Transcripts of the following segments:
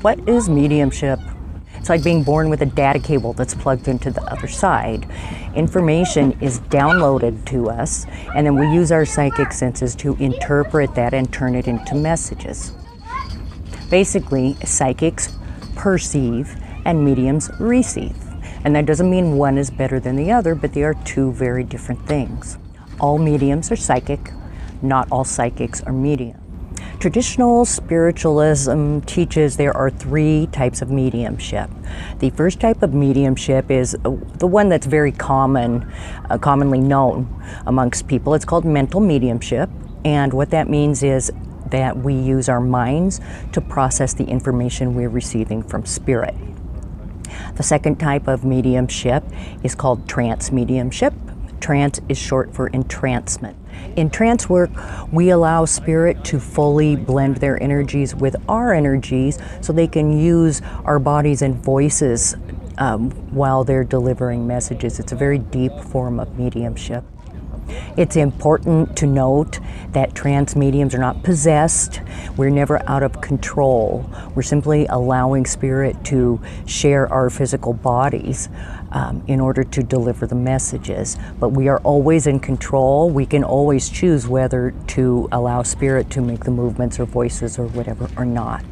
What is mediumship? It's like being born with a data cable that's plugged into the other side. Information is downloaded to us, and then we use our psychic senses to interpret that and turn it into messages. Basically, psychics perceive and mediums receive. And that doesn't mean one is better than the other, but they are two very different things. All mediums are psychic, not all psychics are medium. Traditional spiritualism teaches there are three types of mediumship. The first type of mediumship is the one that's very commonly known amongst people. It's called mental mediumship, and what that means is that we use our minds to process the information we're receiving from spirit. The second type of mediumship is called trance mediumship. Trance is short for entrancement. In trance work, we allow spirit to fully blend their energies with our energies so they can use our bodies and voices while they're delivering messages. It's a very deep form of mediumship. It's important to note that trance mediums are not possessed. We're never out of control. We're simply allowing spirit to share our physical bodies in order to deliver the messages. But we are always in control. We can always choose whether to allow spirit to make the movements or voices or whatever or not.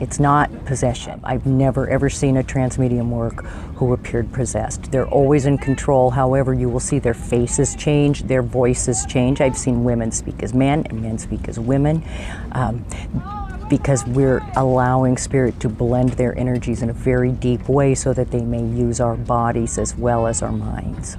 It's not possession. I've never ever seen a trance medium work who appeared possessed. They're always in control. However, you will see their faces change, their voices change. I've seen women speak as men and men speak as women because we're allowing spirit to blend their energies in a very deep way so that they may use our bodies as well as our minds.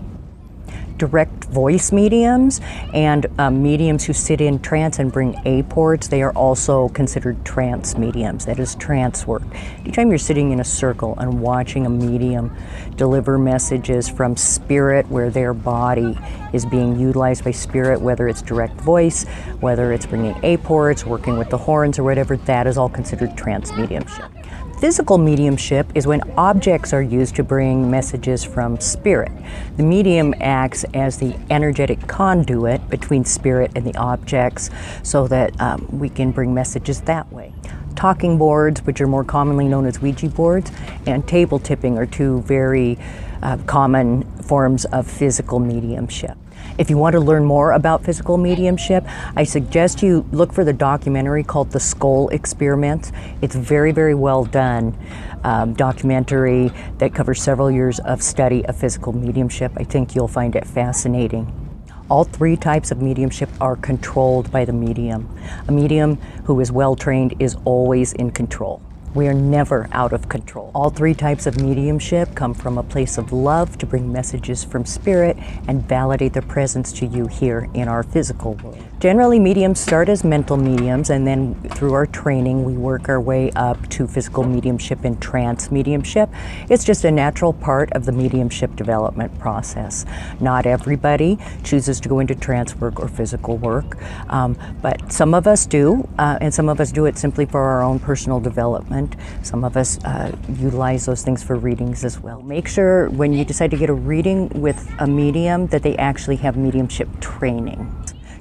Direct voice mediums and mediums who sit in trance and bring aports, they are also considered trance mediums. That is trance work. Anytime you're sitting in a circle and watching a medium deliver messages from spirit where their body is being utilized by spirit, whether it's direct voice, whether it's bringing aports, working with the horns or whatever, that is all considered trance mediumship. Physical mediumship is when objects are used to bring messages from spirit. The medium acts as the energetic conduit between spirit and the objects so that we can bring messages that way. Talking boards, which are more commonly known as Ouija boards, and table tipping are two very common forms of physical mediumship. If you want to learn more about physical mediumship, I suggest you look for the documentary called The Skull Experiment. It's very, very well done documentary that covers several years of study of physical mediumship. I think you'll find it fascinating. All three types of mediumship are controlled by the medium. A medium who is well trained is always in control. We are never out of control. All three types of mediumship come from a place of love to bring messages from spirit and validate their presence to you here in our physical world. Generally, mediums start as mental mediums, and then through our training, we work our way up to physical mediumship and trance mediumship. It's just a natural part of the mediumship development process. Not everybody chooses to go into trance work or physical work, but some of us do, and some of us do it simply for our own personal development. Some of us utilize those things for readings as well. Make sure when you decide to get a reading with a medium that they actually have mediumship training.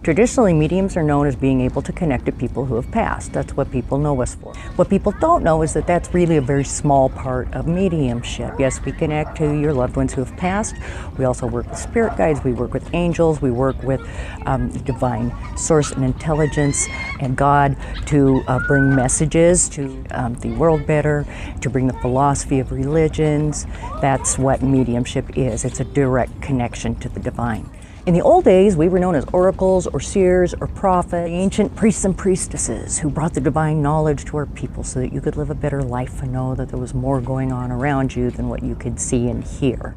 Traditionally, mediums are known as being able to connect to people who have passed. That's what people know us for. What people don't know is that that's really a very small part of mediumship. Yes, we connect to your loved ones who have passed. We also work with spirit guides, we work with angels, we work with divine source and intelligence and God to bring messages to the world better, to bring the philosophy of religions. That's what mediumship is. It's a direct connection to the divine. In the old days, we were known as oracles or seers or prophets, ancient priests and priestesses who brought the divine knowledge to our people so that you could live a better life and know that there was more going on around you than what you could see and hear.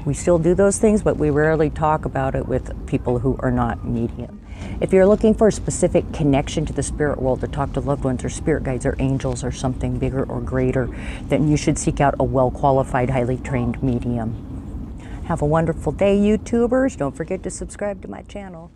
We still do those things, but we rarely talk about it with people who are not medium. If you're looking for a specific connection to the spirit world to talk to loved ones or spirit guides or angels or something bigger or greater, then you should seek out a well-qualified, highly trained medium. Have a wonderful day, YouTubers. Don't forget to subscribe to my channel.